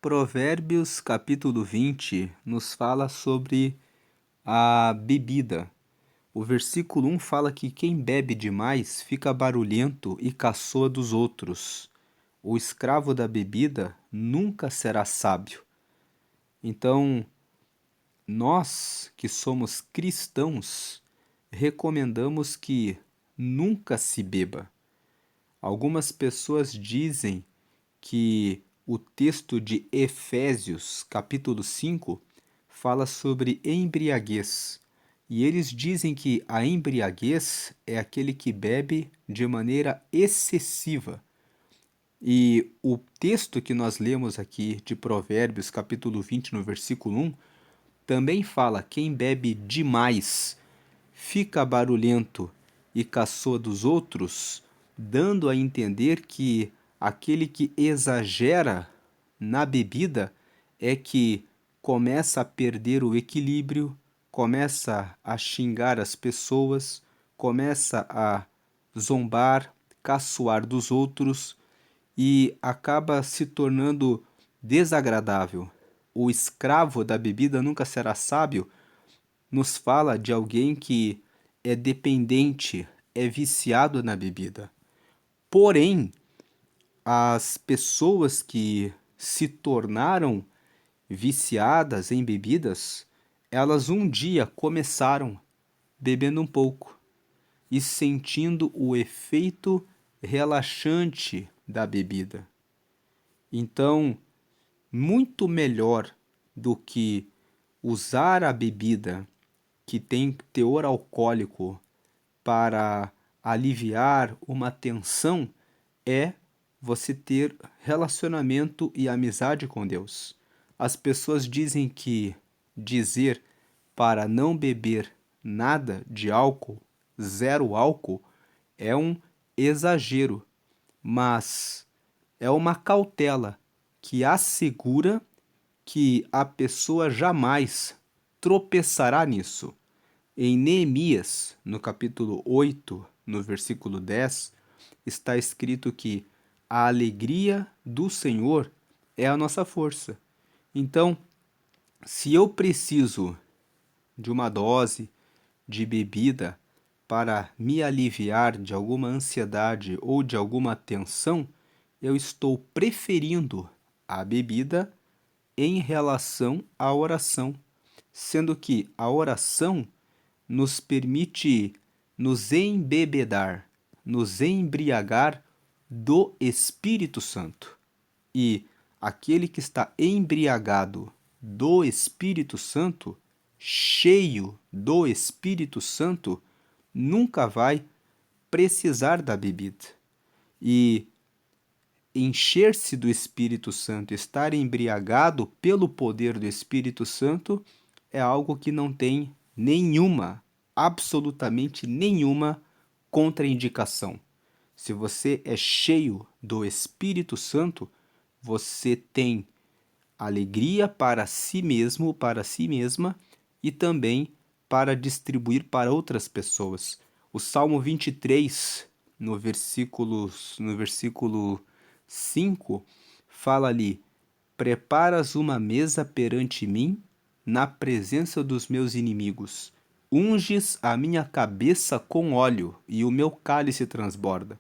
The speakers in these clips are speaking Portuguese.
Provérbios capítulo 20 nos fala sobre a bebida. O versículo 1 fala que quem bebe demais fica barulhento e caçoa dos outros. O escravo da bebida nunca será sábio. Então, nós que somos cristãos, recomendamos que nunca se beba. Algumas pessoas dizem que o texto de Efésios, capítulo 5, fala sobre embriaguez. E eles dizem que a embriaguez é aquele que bebe de maneira excessiva. E o texto que nós lemos aqui de Provérbios, capítulo 20, no versículo 1, também fala: quem bebe demais fica barulhento e caçoa dos outros, dando a entender que aquele que exagera na bebida é que começa a perder o equilíbrio, começa a xingar as pessoas, começa a zombar, caçoar dos outros e acaba se tornando desagradável. O escravo da bebida nunca será sábio nos fala de alguém que é dependente, é viciado na bebida. Porém, as pessoas que se tornaram viciadas em bebidas, elas um dia começaram bebendo um pouco e sentindo o efeito relaxante da bebida. Então, muito melhor do que usar a bebida que tem teor alcoólico para aliviar uma tensão é você ter relacionamento e amizade com Deus. As pessoas dizem que dizer para não beber nada de álcool, zero álcool, é um exagero, mas é uma cautela que assegura que a pessoa jamais tropeçará nisso. Em Neemias, no capítulo 8, no versículo 10, está escrito que a alegria do Senhor é a nossa força. Então, se eu preciso de uma dose de bebida para me aliviar de alguma ansiedade ou de alguma tensão, eu estou preferindo a bebida em relação à oração, sendo que a oração nos permite nos embebedar, nos embriagar do Espírito Santo. E aquele que está embriagado do Espírito Santo, cheio do Espírito Santo, nunca vai precisar da bebida. E encher-se do Espírito Santo, estar embriagado pelo poder do Espírito Santo, é algo que não tem nenhuma, absolutamente nenhuma contraindicação. Se você é cheio do Espírito Santo, você tem alegria para si mesmo, para si mesma e também para distribuir para outras pessoas. O Salmo 23, no versículo 5, fala ali: preparas uma mesa perante mim, na presença dos meus inimigos. Unges a minha cabeça com óleo, e o meu cálice transborda.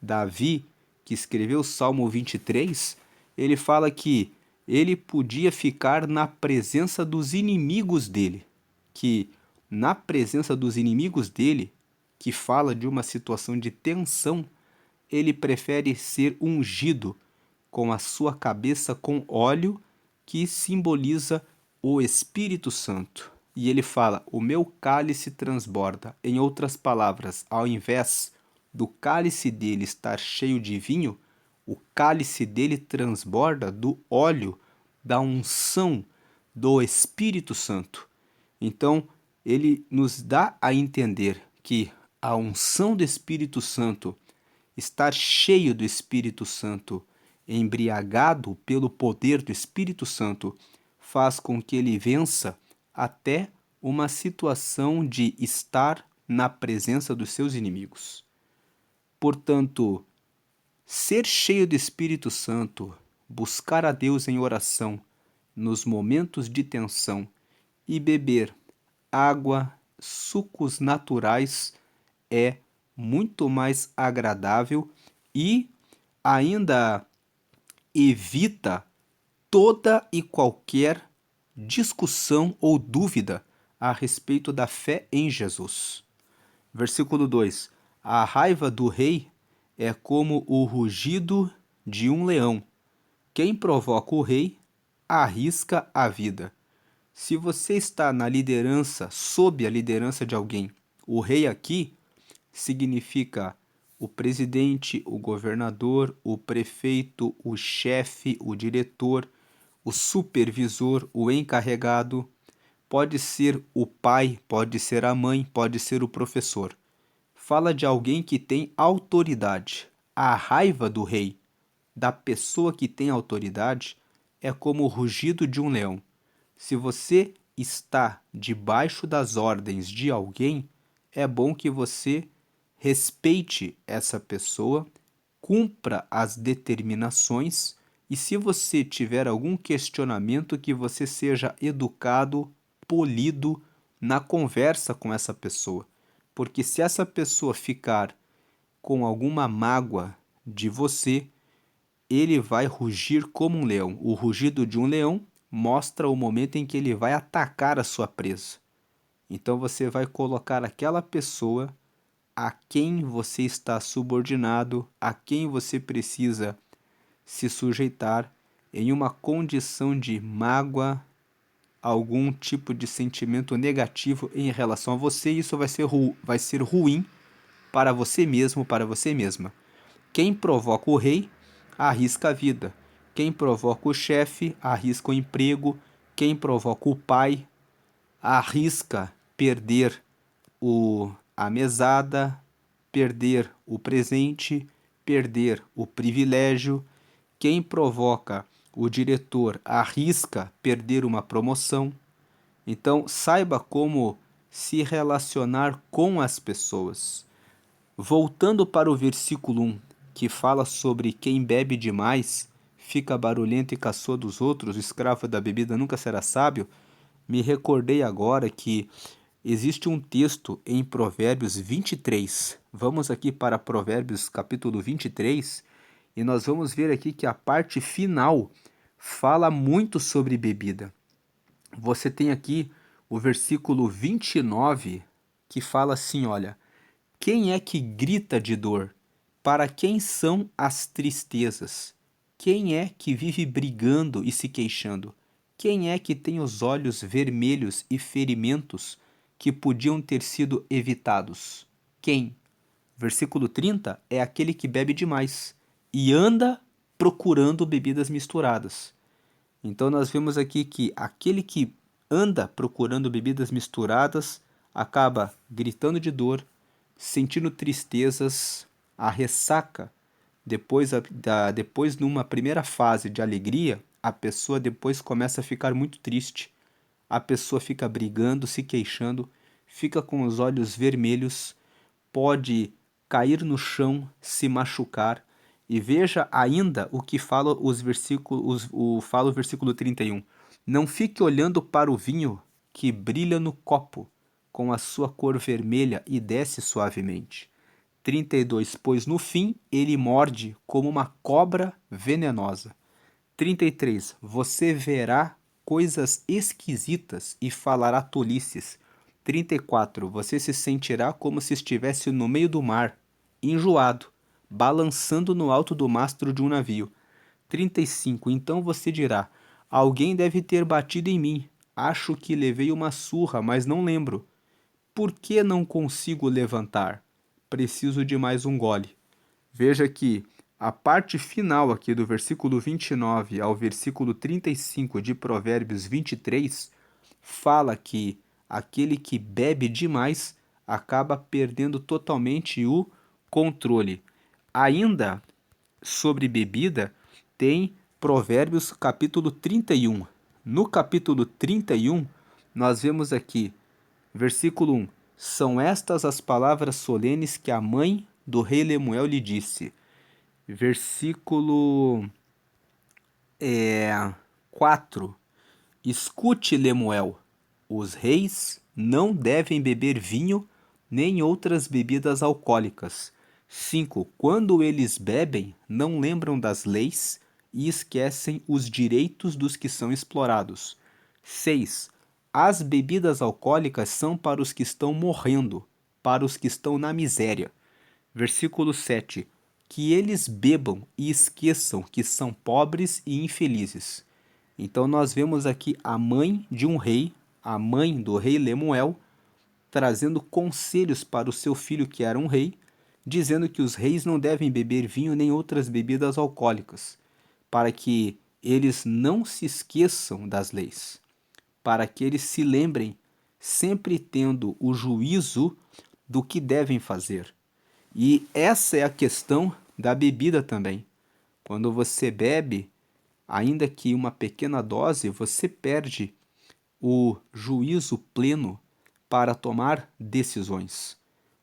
Davi, que escreveu o Salmo 23, ele fala que ele podia ficar na presença dos inimigos dele, que na presença dos inimigos dele, que fala de uma situação de tensão, ele prefere ser ungido com a sua cabeça com óleo, que simboliza o Espírito Santo. E ele fala: o meu cálice transborda. Em outras palavras, ao invés do cálice dele estar cheio de vinho, o cálice dele transborda do óleo, da unção do Espírito Santo. Então, ele nos dá a entender que a unção do Espírito Santo, estar cheio do Espírito Santo, embriagado pelo poder do Espírito Santo, faz com que ele vença até uma situação de estar na presença dos seus inimigos. Portanto, ser cheio do Espírito Santo, buscar a Deus em oração nos momentos de tensão e beber água, sucos naturais é muito mais agradável e ainda evita toda e qualquer discussão ou dúvida a respeito da fé em Jesus. Versículo 2: A raiva do rei é como o rugido de um leão. Quem provoca o rei arrisca a vida. Se você está na liderança, sob a liderança de alguém, o rei aqui significa o presidente, o governador, o prefeito, o chefe, o diretor, o supervisor, o encarregado. Pode ser o pai, pode ser a mãe, pode ser o professor. Fala de alguém que tem autoridade. A raiva do rei, da pessoa que tem autoridade, é como o rugido de um leão. Se você está debaixo das ordens de alguém, é bom que você respeite essa pessoa, cumpra as determinações e, se você tiver algum questionamento, que você seja educado, polido na conversa com essa pessoa. Porque se essa pessoa ficar com alguma mágoa de você, ele vai rugir como um leão. O rugido de um leão mostra o momento em que ele vai atacar a sua presa. Então você vai colocar aquela pessoa a quem você está subordinado, a quem você precisa se sujeitar, em uma condição de mágoa, algum tipo de sentimento negativo em relação a você, e isso vai ser ruim para você mesmo, para você mesma. Quem provoca o rei, arrisca a vida. Quem provoca o chefe, arrisca o emprego. Quem provoca o pai, arrisca perder a mesada, perder o presente, perder o privilégio. Quem provoca o diretor, arrisca perder uma promoção. Então, saiba como se relacionar com as pessoas. Voltando para o versículo 1, que fala sobre quem bebe demais, fica barulhento e caçoa dos outros, o escravo da bebida nunca será sábio, me recordei agora que existe um texto em Provérbios 23. Vamos aqui para Provérbios capítulo 23 e nós vamos ver aqui que a parte final fala muito sobre bebida. Você tem aqui o versículo 29 que fala assim, olha: quem é que grita de dor? Para quem são as tristezas? Quem é que vive brigando e se queixando? Quem é que tem os olhos vermelhos e ferimentos que podiam ter sido evitados? Quem? Versículo 30 é aquele que bebe demais e anda procurando bebidas misturadas. Então nós vemos aqui que aquele que anda procurando bebidas misturadas acaba gritando de dor, sentindo tristezas, a ressaca. Depois, numa primeira fase de alegria, a pessoa depois começa a ficar muito triste. A pessoa fica brigando, se queixando, fica com os olhos vermelhos, pode cair no chão, se machucar. E veja ainda o que fala os versículos, fala o versículo 31. Não fique olhando para o vinho que brilha no copo, com a sua cor vermelha e desce suavemente. 32. Pois no fim ele morde como uma cobra venenosa. 33. Você verá coisas esquisitas e falará tolices. 34. Você se sentirá como se estivesse no meio do mar, enjoado, balançando no alto do mastro de um navio. 35. Então você dirá: alguém deve ter batido em mim. Acho que levei uma surra, mas não lembro. Por que não consigo levantar? Preciso de mais um gole. Veja que a parte final aqui do versículo 29 ao versículo 35 de Provérbios 23 fala que aquele que bebe demais acaba perdendo totalmente o controle. Ainda sobre bebida, tem Provérbios capítulo 31. No capítulo 31, nós vemos aqui, versículo 1: são estas as palavras solenes que a mãe do rei Lemuel lhe disse. Versículo 4. Escute, Lemuel, os reis não devem beber vinho nem outras bebidas alcoólicas. 5. Quando eles bebem, não lembram das leis e esquecem os direitos dos que são explorados. 6. As bebidas alcoólicas são para os que estão morrendo, para os que estão na miséria. Versículo 7. Que eles bebam e esqueçam que são pobres e infelizes. Então nós vemos aqui a mãe de um rei, a mãe do rei Lemuel, trazendo conselhos para o seu filho que era um rei, dizendo que os reis não devem beber vinho nem outras bebidas alcoólicas, para que eles não se esqueçam das leis, para que eles se lembrem, sempre tendo o juízo do que devem fazer. E essa é a questão da bebida também. Quando você bebe, ainda que uma pequena dose, você perde o juízo pleno para tomar decisões.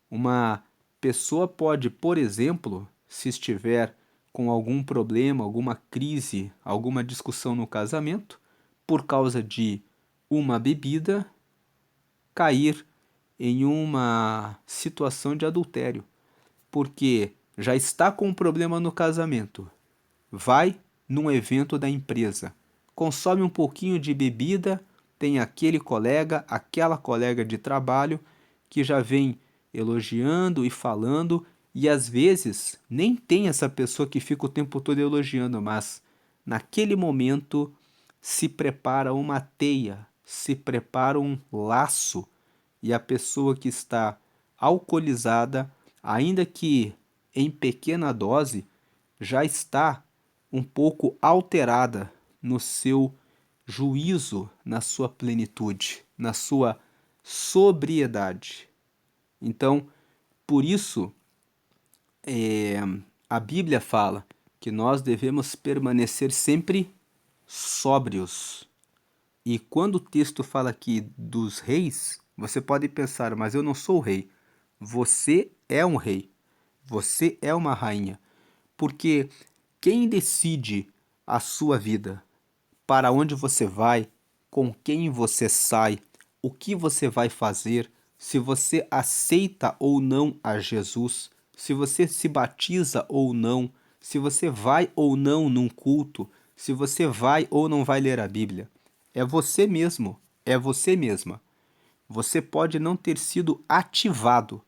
Uma pessoa pode, por exemplo, se estiver com algum problema, alguma crise, alguma discussão no casamento, por causa de uma bebida, cair em uma situação de adultério, porque já está com um problema no casamento, vai num evento da empresa, consome um pouquinho de bebida, tem aquele colega, aquela colega de trabalho que já vem elogiando e falando, e às vezes nem tem essa pessoa que fica o tempo todo elogiando, mas naquele momento se prepara uma teia, se prepara um laço, e a pessoa que está alcoolizada, ainda que em pequena dose, já está um pouco alterada no seu juízo, na sua plenitude, na sua sobriedade. Então, por isso, a Bíblia fala que nós devemos permanecer sempre sóbrios. E quando o texto fala aqui dos reis, você pode pensar, mas eu não sou rei. Você é um rei. Você é uma rainha. Porque quem decide a sua vida? Para onde você vai? Com quem você sai? O que você vai fazer? Se você aceita ou não a Jesus? Se você se batiza ou não? Se você vai ou não num culto? Se você vai ou não vai ler a Bíblia? É você mesmo, é você mesma. Você pode não ter sido ativado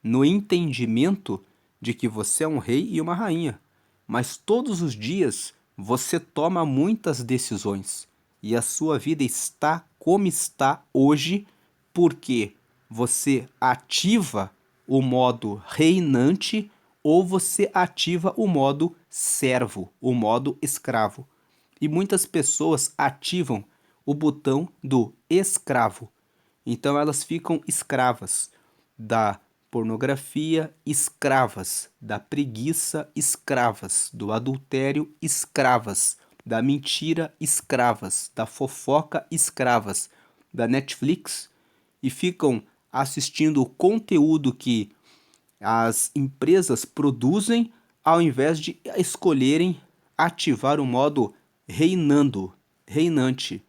no entendimento de que você é um rei e uma rainha, mas todos os dias você toma muitas decisões e a sua vida está como está hoje porque você ativa o modo reinante ou você ativa o modo servo, o modo escravo. E muitas pessoas ativam o botão do escravo. Então elas ficam escravas da pornografia, escravas da preguiça, escravas do adultério, escravas da mentira, escravas da fofoca, escravas da Netflix e ficam assistindo o conteúdo que as empresas produzem ao invés de escolherem ativar o modo reinante,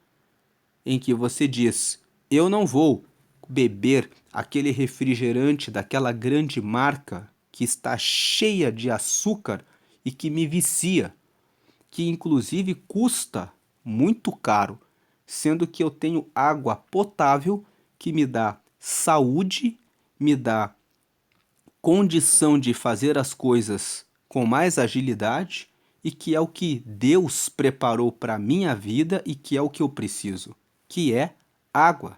em que você diz: eu não vou beber aquele refrigerante daquela grande marca que está cheia de açúcar e que me vicia, que inclusive custa muito caro, sendo que eu tenho água potável que me dá saúde, me dá condição de fazer as coisas com mais agilidade e que é o que Deus preparou para minha vida e que é o que eu preciso, que é água.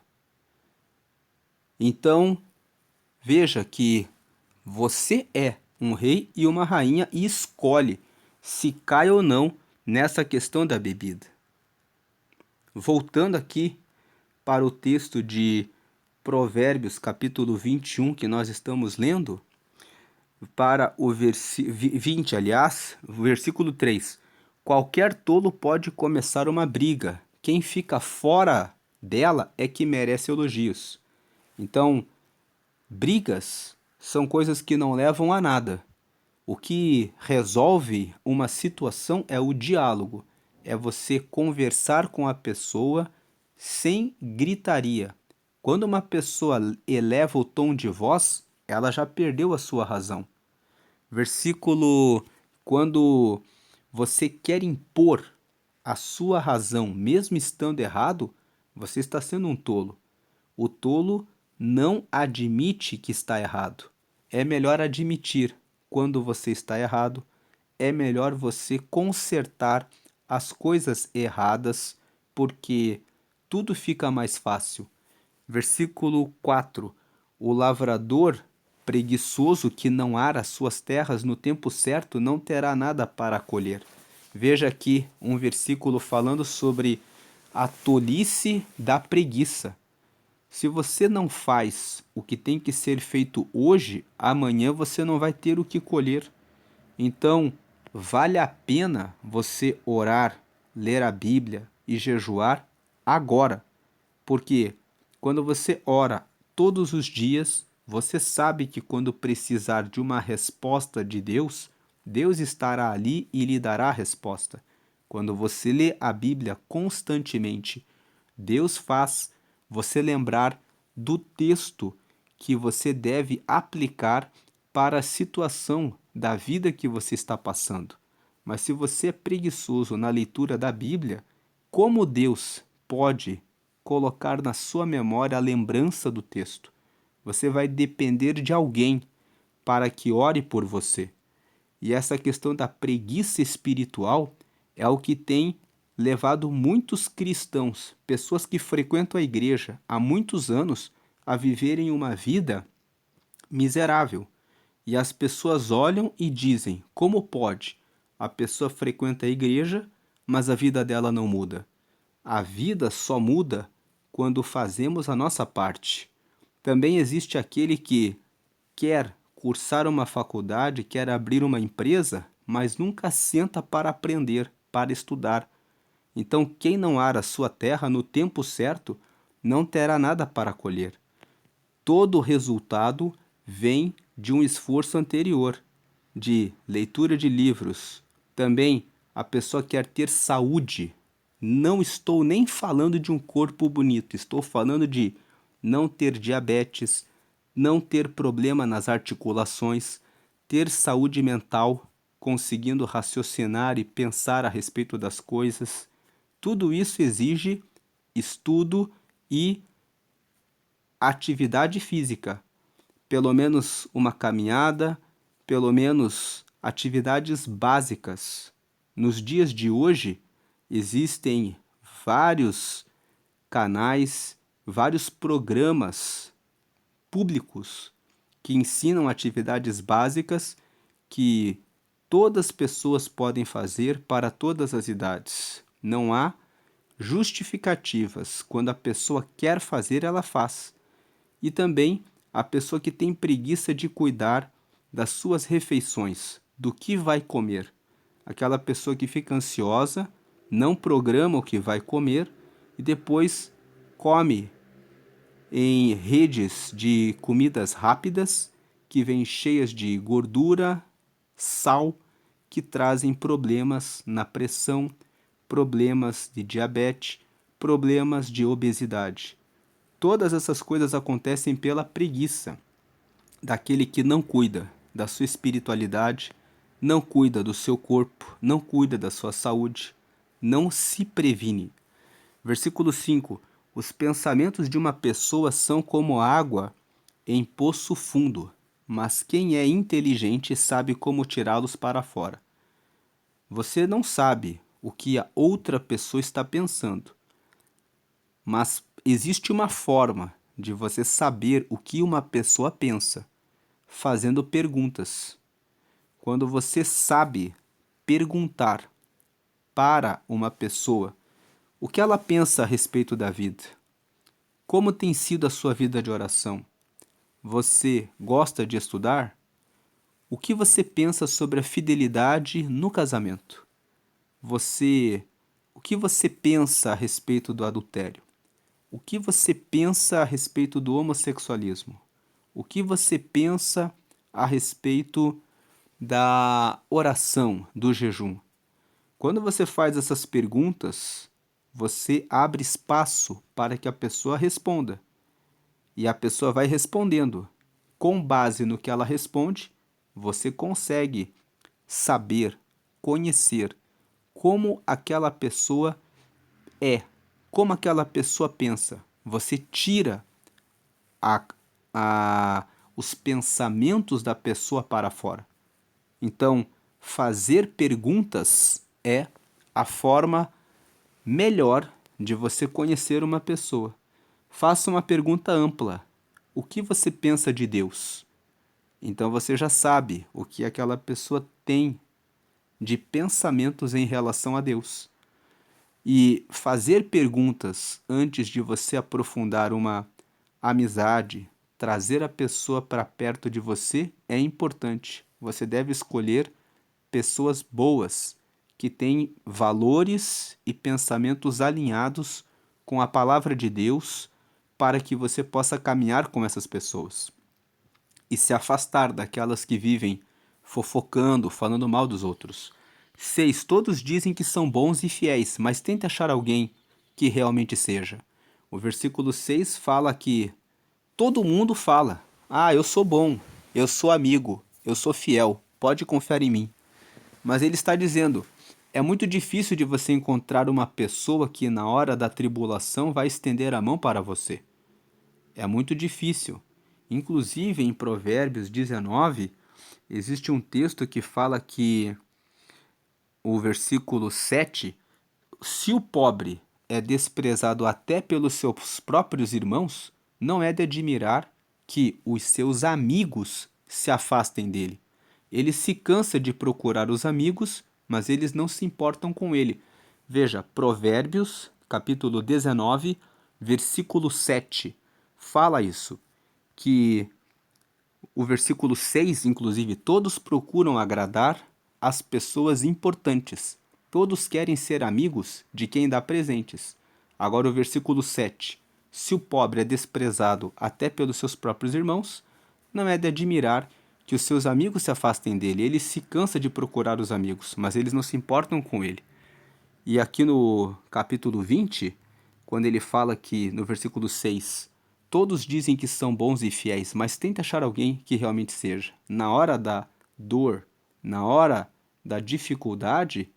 Então, veja que você é um rei e uma rainha e escolhe se cai ou não nessa questão da bebida. Voltando aqui para o texto de Provérbios, capítulo 21, que nós estamos lendo, para o 20, aliás, versículo 3. Qualquer tolo pode começar uma briga. Quem fica fora dela é que merece elogios. Então, brigas são coisas que não levam a nada. O que resolve uma situação é o diálogo, é você conversar com a pessoa sem gritaria. Quando uma pessoa eleva o tom de voz, ela já perdeu a sua razão. Versículo: quando você quer impor a sua razão, mesmo estando errado, você está sendo um tolo. O tolo não admite que está errado. É melhor admitir quando você está errado. É melhor você consertar as coisas erradas, porque tudo fica mais fácil. Versículo 4: o lavrador preguiçoso que não ara as suas terras no tempo certo não terá nada para colher. Veja aqui um versículo falando sobre a tolice da preguiça. Se você não faz o que tem que ser feito hoje, amanhã você não vai ter o que colher. Então, vale a pena você orar, ler a Bíblia e jejuar agora. Porque quando você ora todos os dias, você sabe que quando precisar de uma resposta de Deus, Deus estará ali e lhe dará a resposta. Quando você lê a Bíblia constantemente, Deus faz você lembrar do texto que você deve aplicar para a situação da vida que você está passando. Mas se você é preguiçoso na leitura da Bíblia, como Deus pode colocar na sua memória a lembrança do texto? Você vai depender de alguém para que ore por você. E essa questão da preguiça espiritual é o que tem levado muitos cristãos, pessoas que frequentam a igreja há muitos anos, a viverem uma vida miserável. E as pessoas olham e dizem: como pode? A pessoa frequenta a igreja, mas a vida dela não muda. A vida só muda quando fazemos a nossa parte. Também existe aquele que quer cursar uma faculdade, quer abrir uma empresa, mas nunca senta para aprender, para estudar. Então, quem não ara a sua terra no tempo certo, não terá nada para colher. Todo o resultado vem de um esforço anterior, de leitura de livros. Também a pessoa quer ter saúde. Não estou nem falando de um corpo bonito, estou falando de não ter diabetes, não ter problema nas articulações, ter saúde mental, conseguindo raciocinar e pensar a respeito das coisas. Tudo isso exige estudo e atividade física, pelo menos uma caminhada, pelo menos atividades básicas. Nos dias de hoje, existem vários canais, vários programas públicos que ensinam atividades básicas que todas as pessoas podem fazer para todas as idades. Não há justificativas. Quando a pessoa quer fazer, ela faz. E também a pessoa que tem preguiça de cuidar das suas refeições, do que vai comer. Aquela pessoa que fica ansiosa, não programa o que vai comer e depois come em redes de comidas rápidas que vêm cheias de gordura, sal, que trazem problemas na pressão, problemas de diabetes, problemas de obesidade. Todas essas coisas acontecem pela preguiça daquele que não cuida da sua espiritualidade, não cuida do seu corpo, não cuida da sua saúde, não se previne. Versículo 5: os pensamentos de uma pessoa são como água em poço fundo, mas quem é inteligente sabe como tirá-los para fora. Você não sabe o que a outra pessoa está pensando, mas existe uma forma de você saber o que uma pessoa pensa, fazendo perguntas. Quando você sabe perguntar para uma pessoa o que ela pensa a respeito da vida, como tem sido a sua vida de oração, você gosta de estudar? O que você pensa sobre a fidelidade no casamento? O que você pensa a respeito do adultério? O que você pensa a respeito do homossexualismo? O que você pensa a respeito da oração, do jejum? Quando você faz essas perguntas, você abre espaço para que a pessoa responda. E a pessoa vai respondendo. Com base no que ela responde, você consegue saber, conhecer como aquela pessoa é, como aquela pessoa pensa. Você tira a, os pensamentos da pessoa para fora. Então, fazer perguntas é a forma melhor de você conhecer uma pessoa. Faça uma pergunta ampla. O que você pensa de Deus? Então você já sabe o que aquela pessoa tem de pensamentos em relação a Deus. E fazer perguntas antes de você aprofundar uma amizade, trazer a pessoa para perto de você é importante. Você deve escolher pessoas boas, que têm valores e pensamentos alinhados com a palavra de Deus, para que você possa caminhar com essas pessoas e se afastar daquelas que vivem fofocando, falando mal dos outros. 6. Todos dizem que são bons e fiéis, mas tente achar alguém que realmente seja. O versículo 6 fala que todo mundo fala: Ah, eu sou bom, eu sou amigo, eu sou fiel, pode confiar em mim. Mas ele está dizendo: é muito difícil de você encontrar uma pessoa que na hora da tribulação vai estender a mão para você. É muito difícil. Inclusive, em Provérbios 19, existe um texto que fala que, o versículo 7, se o pobre é desprezado até pelos seus próprios irmãos, não é de admirar que os seus amigos se afastem dele. Ele se cansa de procurar os amigos, mas eles não se importam com ele. Veja, Provérbios, capítulo 19, versículo 7, fala isso, que o versículo 6, inclusive, todos procuram agradar as pessoas importantes. Todos querem ser amigos de quem dá presentes. Agora o versículo 7. Se o pobre é desprezado até pelos seus próprios irmãos, não é de admirar que os seus amigos se afastem dele. Ele se cansa de procurar os amigos, mas eles não se importam com ele. E aqui no capítulo 20, quando ele fala que, no versículo 6, todos dizem que são bons e fiéis, mas tenta achar alguém que realmente seja. Na hora da dor, na hora da dificuldade,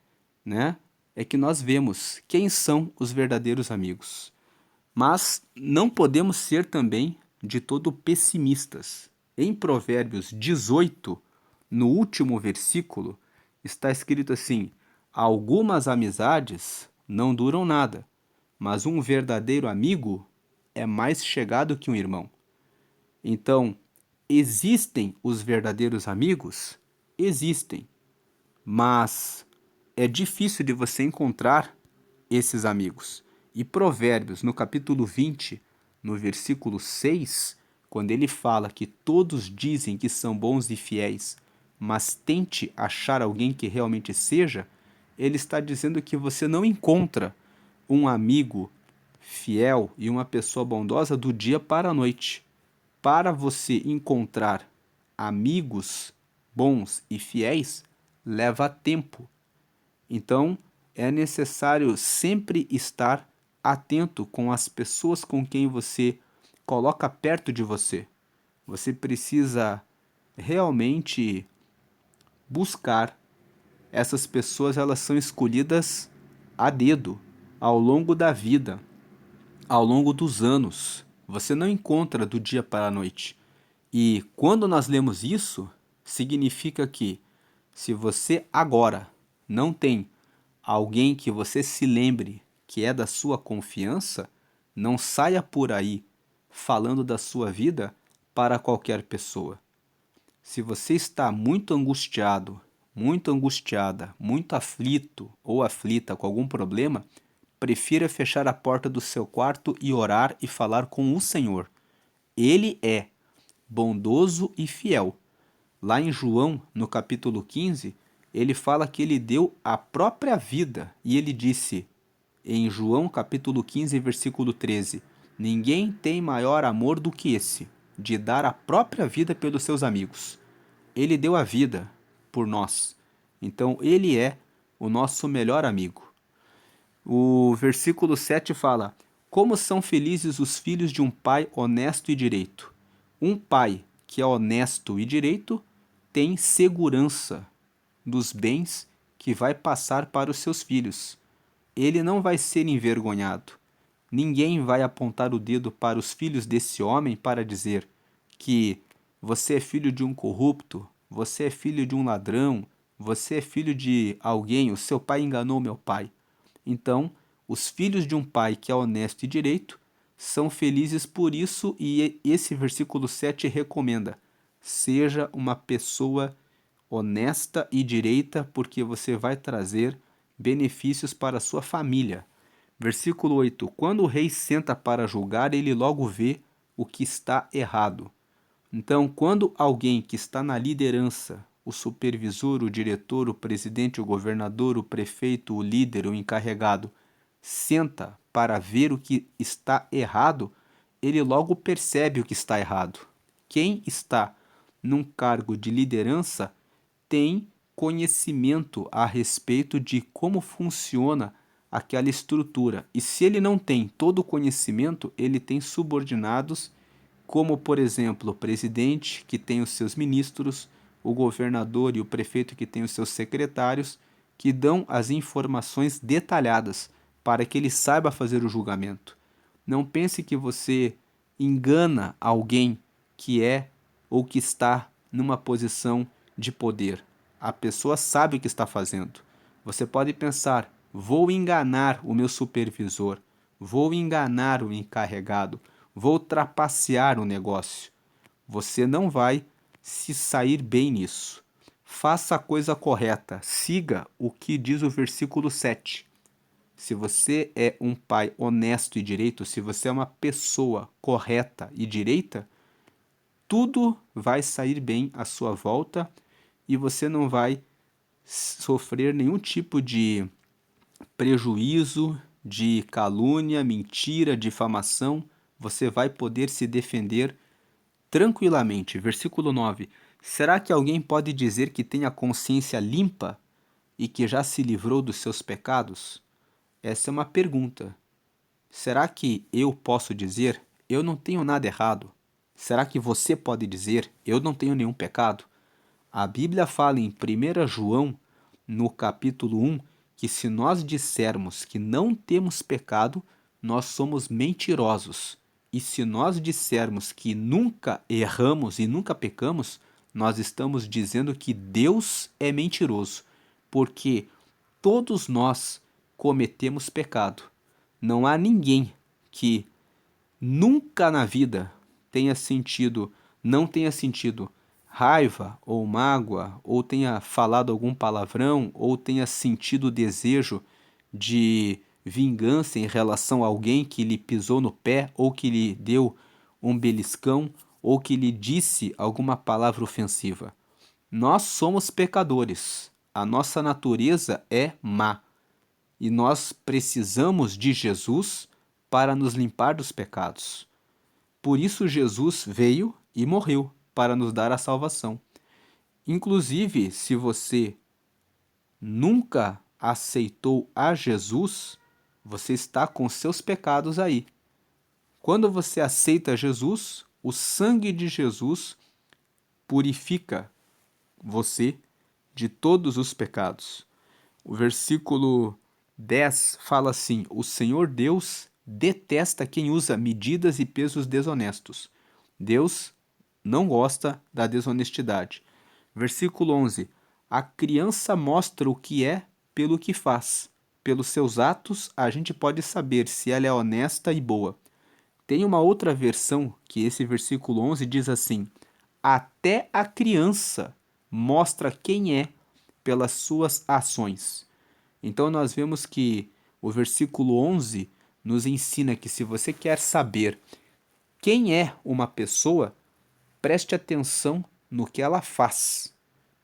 né, é que nós vemos quem são os verdadeiros amigos. Mas não podemos ser também de todo pessimistas. Em Provérbios 18, no último versículo, está escrito assim: algumas amizades não duram nada, mas um verdadeiro amigo é mais chegado que um irmão. Então, existem os verdadeiros amigos? Existem, mas é difícil de você encontrar esses amigos. E Provérbios, no capítulo 20, no versículo 6, quando ele fala que todos dizem que são bons e fiéis, mas tente achar alguém que realmente seja, ele está dizendo que você não encontra um amigo fiel e uma pessoa bondosa do dia para a noite. Para você encontrar amigos bons e fiéis, leva tempo. Então, é necessário sempre estar atento com as pessoas com quem você coloca perto de você. Você precisa realmente buscar. Essas pessoas, elas são escolhidas a dedo ao longo da vida, ao longo dos anos. Você não encontra do dia para a noite. E quando nós lemos isso, significa que se você agora não tem alguém que você se lembre que é da sua confiança, não saia por aí falando da sua vida para qualquer pessoa. Se você está muito angustiado, muito angustiada, muito aflito ou aflita com algum problema, prefira fechar a porta do seu quarto e orar e falar com o Senhor. Ele é bondoso e fiel. Lá em João, no capítulo 15, ele fala que ele deu a própria vida e ele disse, em João capítulo 15, versículo 13, ninguém tem maior amor do que esse, de dar a própria vida pelos seus amigos. Ele deu a vida por nós. Então ele é o nosso melhor amigo. O versículo 7 fala: Como são felizes os filhos de um pai honesto e direito. Um pai que é honesto e direito tem segurança dos bens que vai passar para os seus filhos. Ele não vai ser envergonhado. Ninguém vai apontar o dedo para os filhos desse homem para dizer que você é filho de um corrupto, você é filho de um ladrão, você é filho de alguém, o seu pai enganou meu pai. Então, os filhos de um pai que é honesto e direito são felizes por isso, e esse versículo 7 recomenda: seja uma pessoa honesta e direita, porque você vai trazer benefícios para a sua família. Versículo 8: Quando o rei senta para julgar, ele logo vê o que está errado. Então, quando alguém que está na liderança, o supervisor, o diretor, o presidente, o governador, o prefeito, o líder, o encarregado, senta para ver o que está errado, ele logo percebe o que está errado. Quem está num cargo de liderança tem conhecimento a respeito de como funciona aquela estrutura. E se ele não tem todo o conhecimento, ele tem subordinados, como, por exemplo, o presidente, que tem os seus ministros, o governador e o prefeito, que tem os seus secretários, que dão as informações detalhadas para que ele saiba fazer o julgamento. Não pense que você engana alguém que é ou que está numa posição de poder. A pessoa sabe o que está fazendo. Você pode pensar: vou enganar o meu supervisor, vou enganar o encarregado, vou trapacear o negócio. Você não vai se sair bem nisso. Faça a coisa correta, siga o que diz o versículo 7. Se você é um pai honesto e direito, se você é uma pessoa correta e direita, tudo vai sair bem à sua volta e você não vai sofrer nenhum tipo de prejuízo, de calúnia, mentira, difamação. Você vai poder se defender tranquilamente. Versículo 9. Será que alguém pode dizer que tem a consciência limpa e que já se livrou dos seus pecados? Essa é uma pergunta. Será que eu posso dizer: eu não tenho nada errado? Será que você pode dizer: eu não tenho nenhum pecado? A Bíblia fala em 1 João, no capítulo 1, que se nós dissermos que não temos pecado, nós somos mentirosos. E se nós dissermos que nunca erramos e nunca pecamos, nós estamos dizendo que Deus é mentiroso, porque todos nós cometemos pecado. Não há ninguém que nunca na vida não tenha sentido raiva ou mágoa, ou tenha falado algum palavrão, ou tenha sentido desejo de vingança em relação a alguém que lhe pisou no pé, ou que lhe deu um beliscão, ou que lhe disse alguma palavra ofensiva. Nós somos pecadores. A nossa natureza é má. E nós precisamos de Jesus para nos limpar dos pecados. Por isso Jesus veio e morreu para nos dar a salvação. Inclusive, se você nunca aceitou a Jesus, você está com seus pecados aí. Quando você aceita Jesus, o sangue de Jesus purifica você de todos os pecados. O versículo 10 fala assim: O Senhor Deus detesta quem usa medidas e pesos desonestos. Deus não gosta da desonestidade. Versículo 11: A criança mostra o que é pelo que faz. Pelos seus atos, a gente pode saber se ela é honesta e boa. Tem uma outra versão que esse versículo 11 diz assim: Até a criança mostra quem é pelas suas ações. Então nós vemos que o versículo 11 nos ensina que se você quer saber quem é uma pessoa, preste atenção no que ela faz.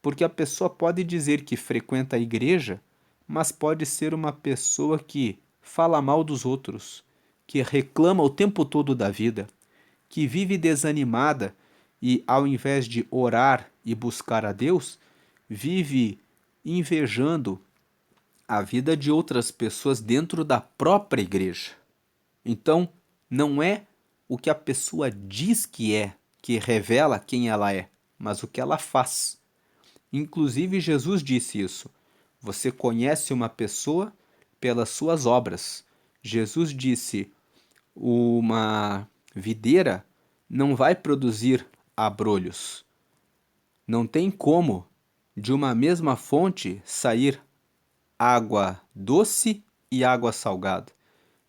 Porque a pessoa pode dizer que frequenta a igreja, mas pode ser uma pessoa que fala mal dos outros, que reclama o tempo todo da vida, que vive desanimada e, ao invés de orar e buscar a Deus, vive invejando a vida de outras pessoas dentro da própria igreja. Então, não é o que a pessoa diz que revela quem ela é, mas o que ela faz. Inclusive, Jesus disse isso. Você conhece uma pessoa pelas suas obras. Jesus disse: uma videira não vai produzir abrolhos. Não tem como de uma mesma fonte sair água doce e água salgada.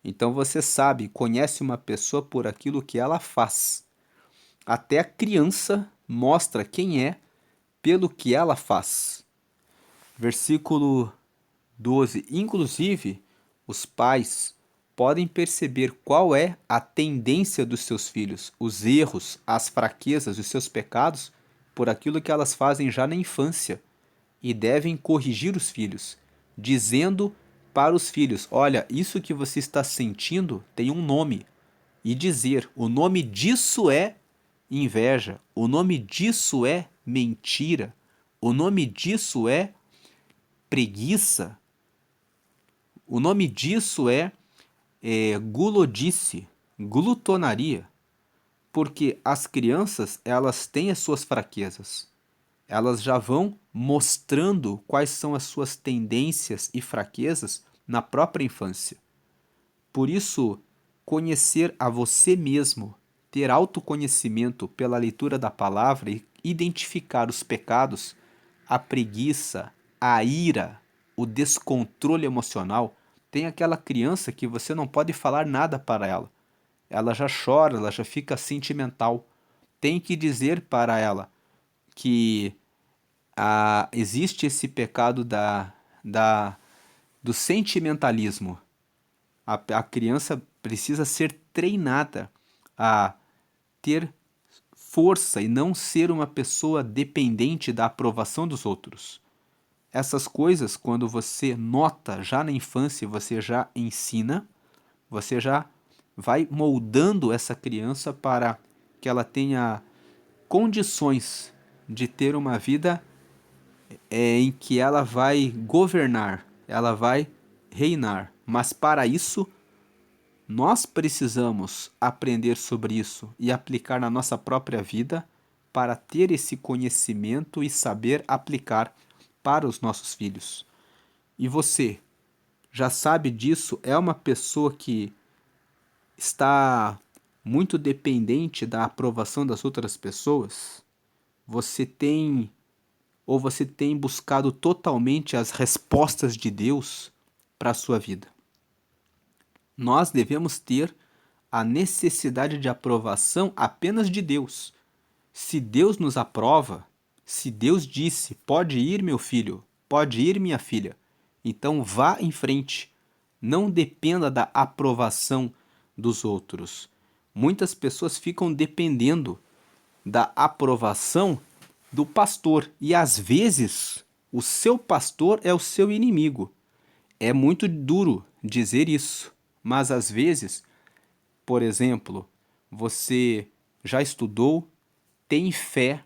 Então você sabe, conhece uma pessoa por aquilo que ela faz. Até a criança mostra quem é pelo que ela faz. Versículo 12. Inclusive, os pais podem perceber qual é a tendência dos seus filhos, os erros, as fraquezas, os seus pecados, por aquilo que elas fazem já na infância, e devem corrigir os filhos, dizendo para os filhos: olha, isso que você está sentindo tem um nome, e dizer: o nome disso é inveja, o nome disso é mentira, o nome disso é preguiça, o nome disso é gulodice, glutonaria, porque as crianças, elas têm as suas fraquezas. Elas já vão mostrando quais são as suas tendências e fraquezas na própria infância. Por isso, conhecer a você mesmo, ter autoconhecimento pela leitura da palavra e identificar os pecados, a preguiça, a ira, o descontrole emocional. Tem aquela criança que você não pode falar nada para ela. Ela já chora, ela já fica sentimental. Tem que dizer para ela que existe esse pecado do sentimentalismo. A criança precisa ser treinada a ter força e não ser uma pessoa dependente da aprovação dos outros. Essas coisas, quando você nota já na infância, você já ensina, você já vai moldando essa criança para que ela tenha condições de ter uma vida em que ela vai governar, ela vai reinar. Mas para isso, nós precisamos aprender sobre isso e aplicar na nossa própria vida para ter esse conhecimento e saber aplicar para os nossos filhos. E você, já sabe disso? É uma pessoa que está muito dependente da aprovação das outras pessoas? Você tem ou você tem buscado totalmente as respostas de Deus para a sua vida? Nós devemos ter a necessidade de aprovação apenas de Deus. Se Deus nos aprova, se Deus disse: pode ir, meu filho, pode ir, minha filha, então vá em frente. Não dependa da aprovação dos outros. Muitas pessoas ficam dependendo da aprovação do pastor e às vezes o seu pastor é o seu inimigo. É muito duro dizer isso, mas às vezes, por exemplo, você já estudou, tem fé,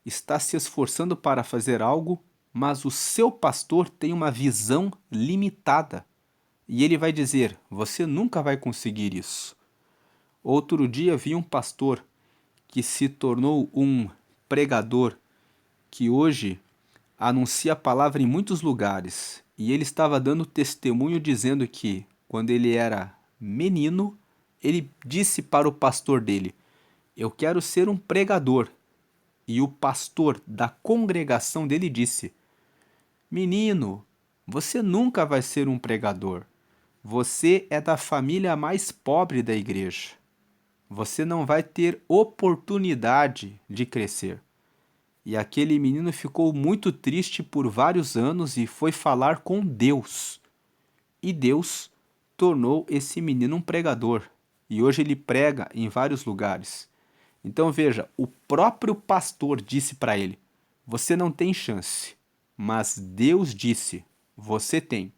está se esforçando para fazer algo, mas o seu pastor tem uma visão limitada e ele vai dizer: você nunca vai conseguir isso. Outro dia vi um pastor que se tornou um pregador que hoje anuncia a palavra em muitos lugares. E ele estava dando testemunho dizendo que, quando ele era menino, ele disse para o pastor dele: eu quero ser um pregador. E o pastor da congregação dele disse: menino, você nunca vai ser um pregador. Você é da família mais pobre da igreja. Você não vai ter oportunidade de crescer. E aquele menino ficou muito triste por vários anos e foi falar com Deus. E Deus tornou esse menino um pregador. E hoje ele prega em vários lugares. Então veja, o próprio pastor disse para ele: você não tem chance. Mas Deus disse: você tem.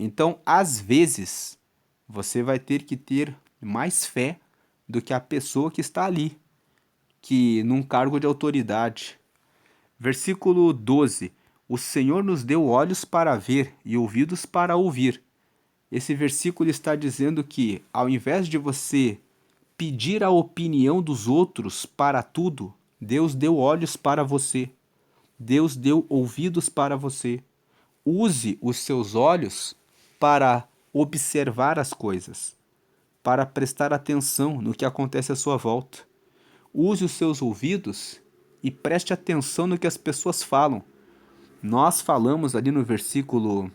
Então, às vezes, você vai ter que ter mais fé do que a pessoa que está ali, que num cargo de autoridade. Versículo 12. O Senhor nos deu olhos para ver e ouvidos para ouvir. Esse versículo está dizendo que, ao invés de você pedir a opinião dos outros para tudo, Deus deu olhos para você. Deus deu ouvidos para você. Use os seus olhos para observar as coisas, para prestar atenção no que acontece à sua volta. Use os seus ouvidos e preste atenção no que as pessoas falam. Nós falamos ali no versículo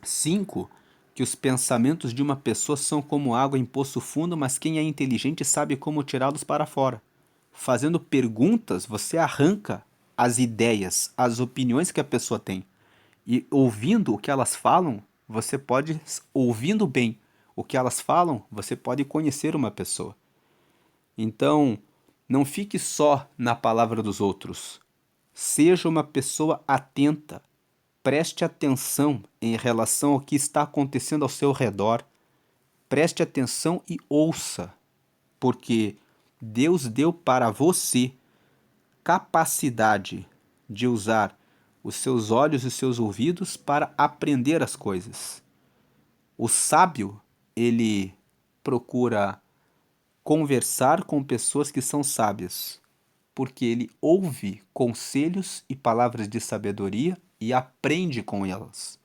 5 que os pensamentos de uma pessoa são como água em poço fundo, mas quem é inteligente sabe como tirá-los para fora. Fazendo perguntas, você arranca as ideias, as opiniões que a pessoa tem. E ouvindo o que elas falam, você pode, ouvindo bem o que elas falam, você pode conhecer uma pessoa. Então, não fique só na palavra dos outros. Seja uma pessoa atenta. Preste atenção em relação ao que está acontecendo ao seu redor. Preste atenção e ouça, porque Deus deu para você capacidade de usar os seus olhos e os seus ouvidos para aprender as coisas. O sábio, ele procura conversar com pessoas que são sábias, porque ele ouve conselhos e palavras de sabedoria e aprende com elas.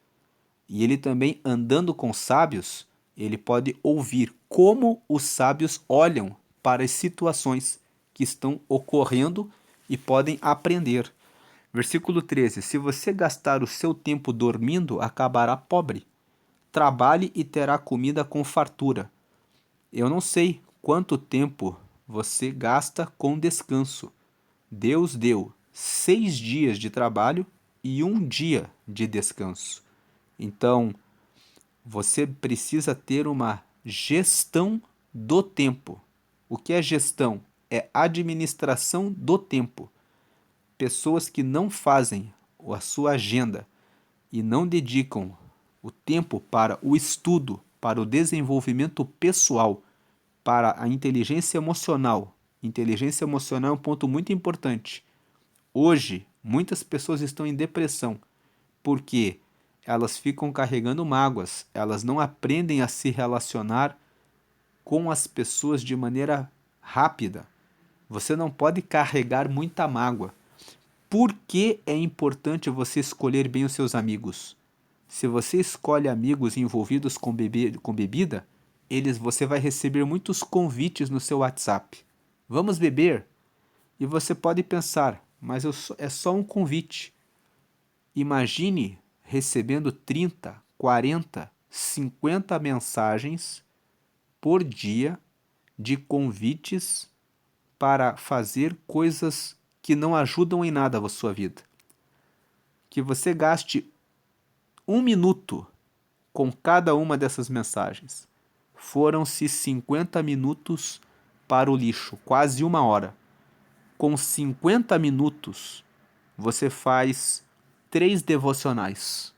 E ele também, andando com sábios, ele pode ouvir como os sábios olham para as situações que estão ocorrendo e podem aprender. Versículo 13: Se você gastar o seu tempo dormindo, acabará pobre. Trabalhe e terá comida com fartura. Eu não sei quanto tempo você gasta com descanso. Deus deu 6 dias de trabalho e 1 dia de descanso. Então, você precisa ter uma gestão do tempo. O que é gestão? É administração do tempo. Pessoas que não fazem a sua agenda e não dedicam o tempo para o estudo, para o desenvolvimento pessoal, para a inteligência emocional. Inteligência emocional é um ponto muito importante. Hoje, muitas pessoas estão em depressão porque elas ficam carregando mágoas, elas não aprendem a se relacionar com as pessoas de maneira rápida. Você não pode carregar muita mágoa. Por que é importante você escolher bem os seus amigos? Se você escolhe amigos envolvidos com bebida, você vai receber muitos convites no seu WhatsApp. Vamos beber? E você pode pensar, mas é só um convite. Imagine recebendo 30, 40, 50 mensagens por dia de convites para fazer coisas que não ajudam em nada a sua vida. Que você gaste 1 minuto com cada uma dessas mensagens. Foram-se 50 minutos para o lixo, quase 1 hora. Com 50 minutos, você faz 3 devocionais.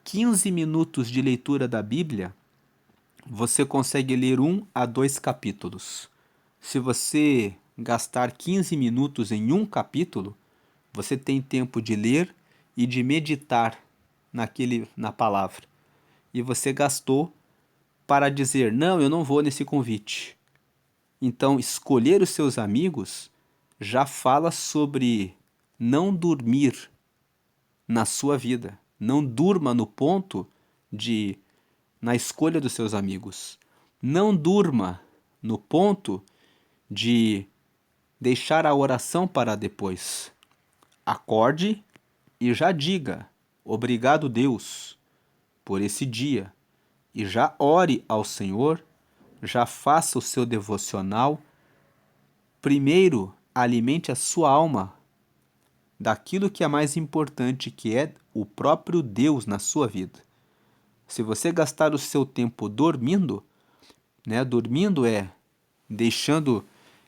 15 minutos de leitura da Bíblia, você consegue ler 1 a 2 capítulos. Se você gastar 15 minutos em um capítulo, você tem tempo de ler e de meditar na palavra. E você gastou para dizer, não, eu não vou nesse convite. Então, escolher os seus amigos já fala sobre não dormir na sua vida. Não durma no ponto na escolha dos seus amigos. Não durma no ponto de deixar a oração para depois. Acorde e já diga, obrigado Deus por esse dia. E já ore ao Senhor, já faça o seu devocional. Primeiro, alimente a sua alma daquilo que é mais importante, que é o próprio Deus na sua vida. Se você gastar o seu tempo dormindo, né? Dormindo é deixando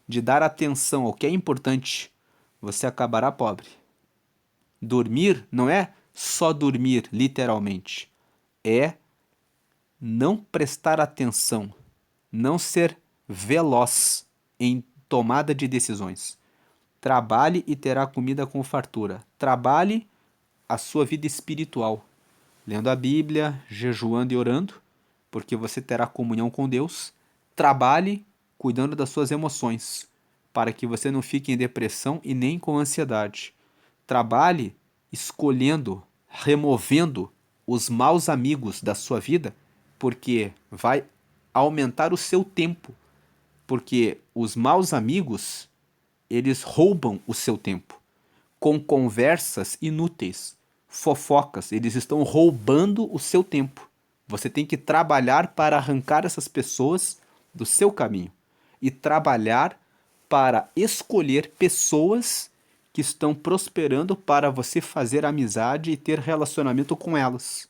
de dar atenção ao que é importante, você acabará pobre. Dormir não é só dormir, literalmente. É não prestar atenção, não ser veloz em tomada de decisões. Trabalhe e terá comida com fartura. Trabalhe a sua vida espiritual, lendo a Bíblia, jejuando e orando, porque você terá comunhão com Deus. Trabalhe cuidando das suas emoções, para que você não fique em depressão e nem com ansiedade. Trabalhe escolhendo, removendo os maus amigos da sua vida, porque vai aumentar o seu tempo. Porque os maus amigos, eles roubam o seu tempo com conversas inúteis, fofocas, eles estão roubando o seu tempo. Você tem que trabalhar para arrancar essas pessoas do seu caminho e trabalhar para escolher pessoas que estão prosperando para você fazer amizade e ter relacionamento com elas.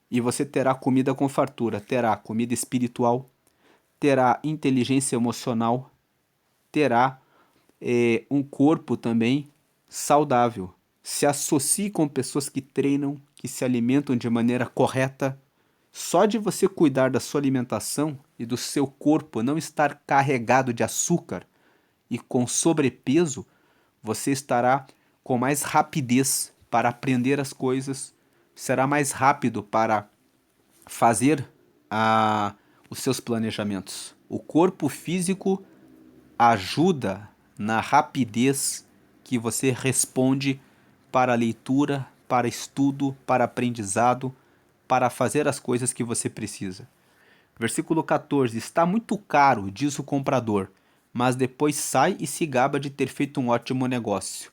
E você terá comida com fartura, terá comida espiritual, terá inteligência emocional, terá um corpo também saudável. Se associe com pessoas que treinam, que se alimentam de maneira correta. Só de você cuidar da sua alimentação e do seu corpo não estar carregado de açúcar e com sobrepeso, você estará com mais rapidez para aprender as coisas, será mais rápido para fazer os seus planejamentos. O corpo físico ajuda na rapidez que você responde para a leitura, para estudo, para aprendizado, para fazer as coisas que você precisa. Versículo 14: Está muito caro, diz o comprador, mas depois sai e se gaba de ter feito um ótimo negócio.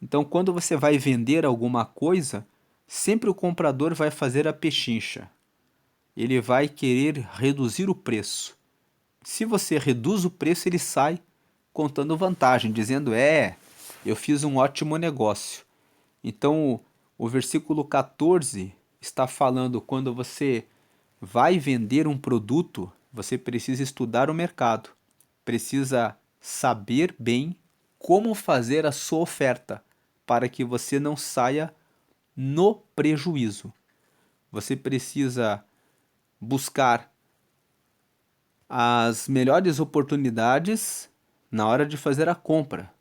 Então, quando você vai vender alguma coisa, sempre o comprador vai fazer a pechincha. Ele vai querer reduzir o preço. Se você reduz o preço, ele sai contando vantagem, dizendo: eu fiz um ótimo negócio. Então, o versículo 14 está falando: quando você vai vender um produto, você precisa estudar o mercado, precisa saber bem como fazer a sua oferta, para que você não saia no prejuízo. Você precisa buscar as melhores oportunidades na hora de fazer a compra.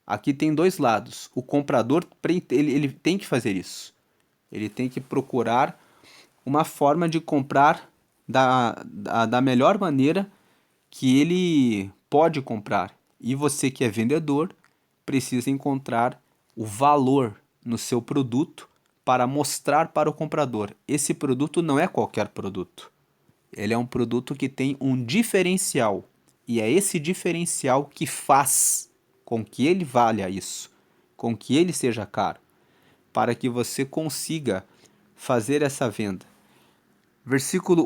Aqui tem dois lados. O comprador ele tem que fazer isso. Ele tem que procurar uma forma de comprar da melhor maneira que ele pode comprar. E você que é vendedor precisa encontrar o valor no seu produto para mostrar para o comprador: esse produto não é qualquer produto. Ele é um produto que tem um diferencial. E é esse diferencial que faz com que ele valha isso, com que ele seja caro, para que você consiga fazer essa venda.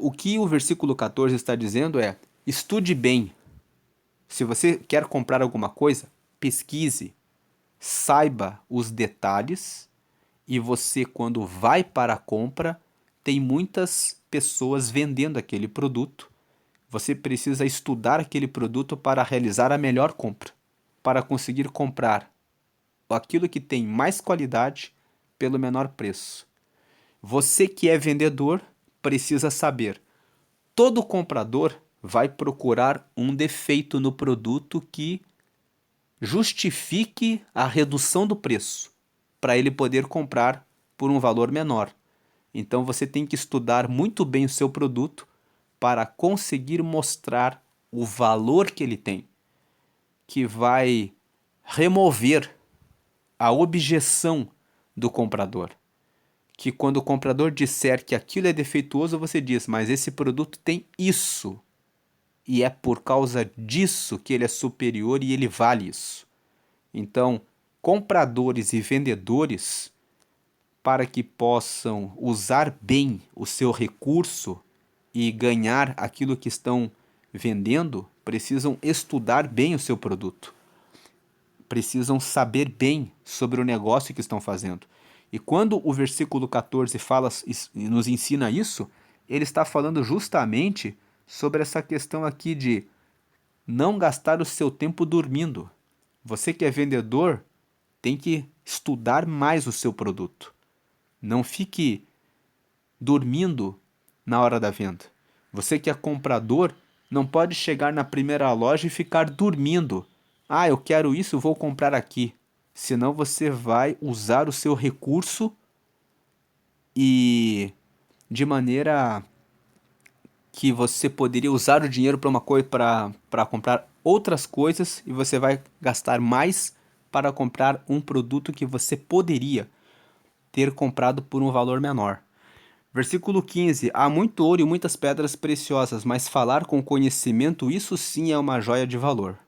O que o versículo 14 está dizendo é: estude bem. Se você quer comprar alguma coisa, pesquise, saiba os detalhes, e você, quando vai para a compra, tem muitas pessoas vendendo aquele produto. Você precisa estudar aquele produto para realizar a melhor compra, para conseguir comprar aquilo que tem mais qualidade pelo menor preço. Você que é vendedor precisa saber: todo comprador vai procurar um defeito no produto que justifique a redução do preço, para ele poder comprar por um valor menor. Então você tem que estudar muito bem o seu produto para conseguir mostrar o valor que ele tem, que vai remover a objeção do comprador. Que quando o comprador disser que aquilo é defeituoso, você diz: mas esse produto tem isso. E é por causa disso que ele é superior e ele vale isso. Então, compradores e vendedores, para que possam usar bem o seu recurso e ganhar aquilo que estão vendendo, precisam estudar bem o seu produto. Precisam saber bem sobre o negócio que estão fazendo. E quando o versículo 14 nos ensina isso, ele está falando justamente sobre essa questão aqui de não gastar o seu tempo dormindo. Você que é vendedor tem que estudar mais o seu produto. Não fique dormindo na hora da venda. Você que é comprador não pode chegar na primeira loja e ficar dormindo. Eu quero isso, vou comprar aqui. senão você vai usar o seu recurso e de maneira que você poderia usar o dinheiro para uma coisa, para comprar outras coisas, e você vai gastar mais para comprar um produto que você poderia ter comprado por um valor menor. Versículo 15: há muito ouro e muitas pedras preciosas, mas falar com conhecimento, isso sim é uma joia de valor.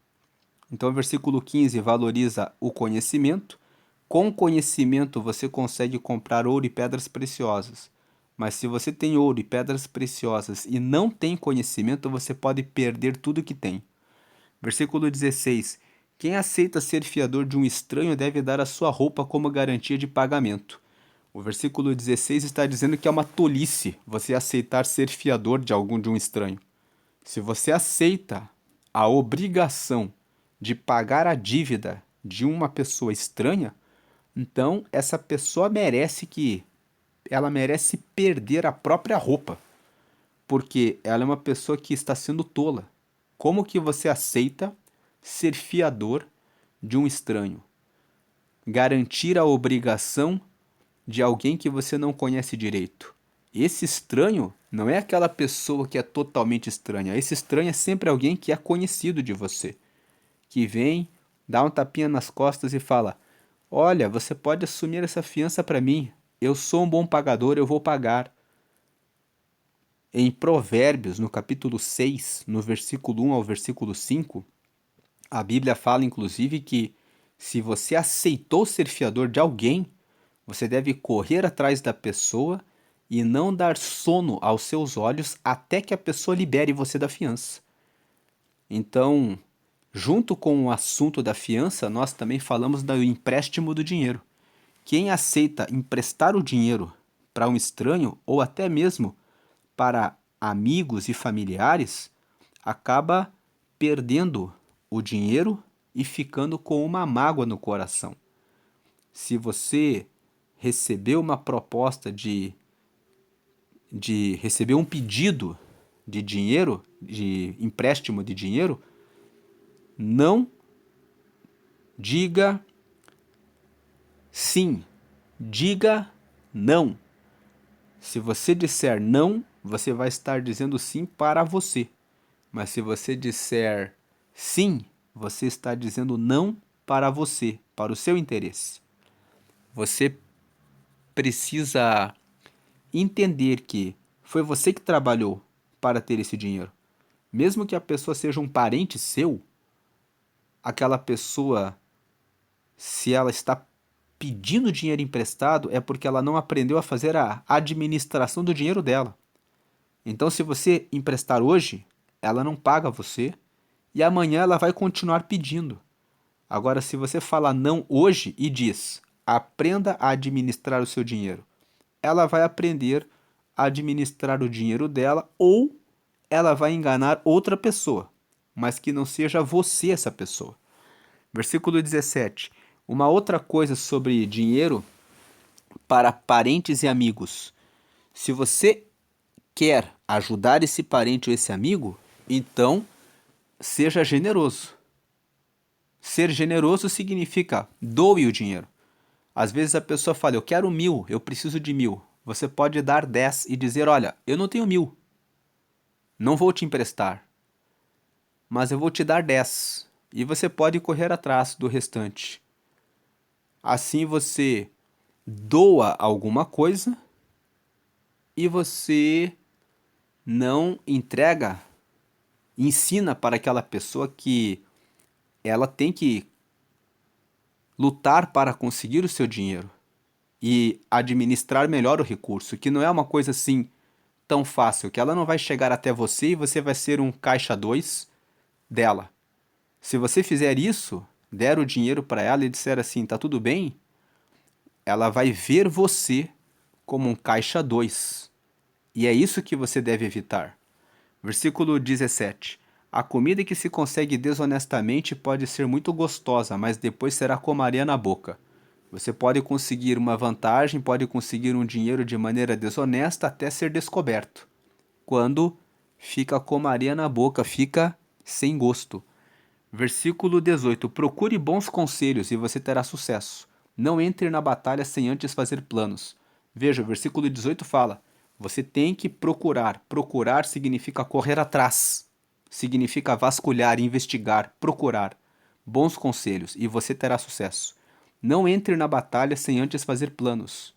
Então, o versículo 15 valoriza o conhecimento. Com conhecimento você consegue comprar ouro e pedras preciosas. Mas se você tem ouro e pedras preciosas e não tem conhecimento, você pode perder tudo que tem. Versículo 16: quem aceita ser fiador de um estranho deve dar a sua roupa como garantia de pagamento. O versículo 16 está dizendo que é uma tolice você aceitar ser fiador de um estranho. Se você aceita a obrigação de pagar a dívida de uma pessoa estranha, então essa pessoa merece perder a própria roupa, porque ela é uma pessoa que está sendo tola. Como que você aceita ser fiador de um estranho? Garantir a obrigação de alguém que você não conhece direito. Esse estranho não é aquela pessoa que é totalmente estranha. Esse estranho é sempre alguém que é conhecido de você, que vem, dá um tapinha nas costas e fala: olha, você pode assumir essa fiança para mim. Eu sou um bom pagador, eu vou pagar. Em Provérbios, no capítulo 6, no versículo 1 ao versículo 5, a Bíblia fala inclusive que se você aceitou ser fiador de alguém, você deve correr atrás da pessoa e não dar sono aos seus olhos até que a pessoa libere você da fiança. Então, junto com o assunto da fiança, nós também falamos do empréstimo do dinheiro. Quem aceita emprestar o dinheiro para um estranho ou até mesmo para amigos e familiares, acaba perdendo o dinheiro e ficando com uma mágoa no coração. Se você recebeu uma proposta de receber um pedido de dinheiro, de empréstimo de dinheiro, não diga sim, diga não. Se você disser não, você vai estar dizendo sim para você. Mas se você disser sim, você está dizendo não para você, para o seu interesse. Você precisa entender que foi você que trabalhou para ter esse dinheiro. Mesmo que a pessoa seja um parente seu, aquela pessoa, se ela está pedindo dinheiro emprestado, é porque ela não aprendeu a fazer a administração do dinheiro dela. Então, se você emprestar hoje, ela não paga você e amanhã ela vai continuar pedindo. Agora, se você falar não hoje e diz: aprenda a administrar o seu dinheiro, ela vai aprender a administrar o dinheiro dela, ou ela vai enganar outra pessoa, mas que não seja você essa pessoa. Versículo 17. Uma outra coisa sobre dinheiro para parentes e amigos. Se você quer ajudar esse parente ou esse amigo, então seja generoso. Ser generoso significa doe o dinheiro. Às vezes a pessoa fala: eu quero 1.000, eu preciso de 1.000. Você pode dar 10 e dizer: olha, eu não tenho 1.000, não vou te emprestar, mas eu vou te dar 10. E você pode correr atrás do restante. Assim você doa alguma coisa e você não entrega, ensina para aquela pessoa que ela tem que lutar para conseguir o seu dinheiro e administrar melhor o recurso, que não é uma coisa assim tão fácil, que ela não vai chegar até você e você vai ser um caixa 2 dela. Se você fizer isso, der o dinheiro para ela e disser assim: tá tudo bem, ela vai ver você como um caixa 2. E é isso que você deve evitar. Versículo 17. A comida que se consegue desonestamente pode ser muito gostosa, mas depois será como areia na boca. Você pode conseguir uma vantagem, pode conseguir um dinheiro de maneira desonesta até ser descoberto. Quando fica como areia na boca, fica sem gosto. Versículo 18: Procure bons conselhos e você terá sucesso. Não entre na batalha sem antes fazer planos. Veja, o versículo 18 fala: você tem que procurar. Procurar significa correr atrás, significa vasculhar, investigar, procurar bons conselhos e você terá sucesso. Não entre na batalha sem antes fazer planos.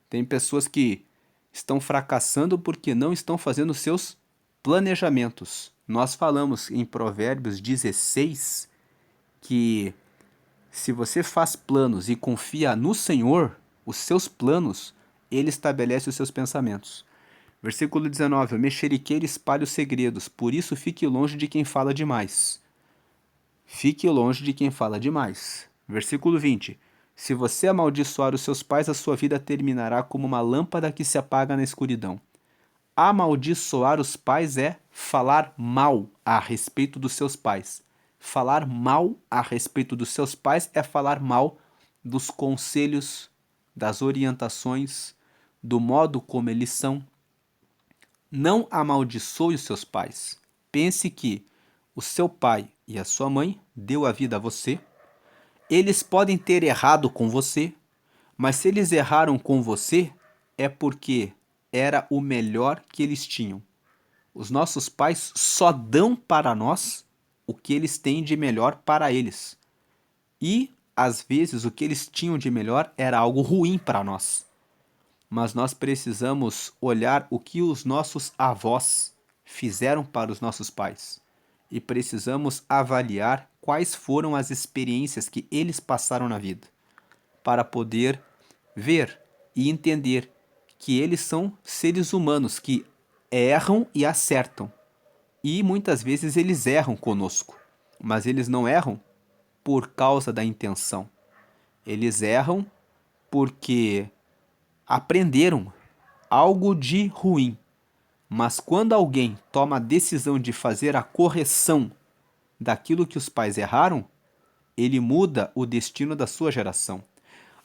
Tem pessoas que estão fracassando porque não estão fazendo seus planejamentos. Nós falamos em Provérbios 16 que se você faz planos e confia no Senhor, os seus planos, ele estabelece os seus pensamentos. Versículo 19: O mexeriqueiro espalha os segredos, por isso fique longe de quem fala demais. Fique longe de quem fala demais. Versículo 20: Se você amaldiçoar os seus pais, a sua vida terminará como uma lâmpada que se apaga na escuridão. Amaldiçoar os pais é falar mal a respeito dos seus pais. Falar mal a respeito dos seus pais é falar mal dos conselhos, das orientações, do modo como eles são. Não amaldiçoe os seus pais. Pense que o seu pai e a sua mãe deu a vida a você. Eles podem ter errado com você, mas se eles erraram com você, é porque era o melhor que eles tinham. Os nossos pais só dão para nós o que eles têm de melhor para eles. E, às vezes, o que eles tinham de melhor era algo ruim para nós. Mas nós precisamos olhar o que os nossos avós fizeram para os nossos pais. E precisamos avaliar quais foram as experiências que eles passaram na vida, para poder ver e entender que eles são seres humanos que erram e acertam. E muitas vezes eles erram conosco, mas eles não erram por causa da intenção. Eles erram porque aprenderam algo de ruim. Mas quando alguém toma a decisão de fazer a correção daquilo que os pais erraram, ele muda o destino da sua geração.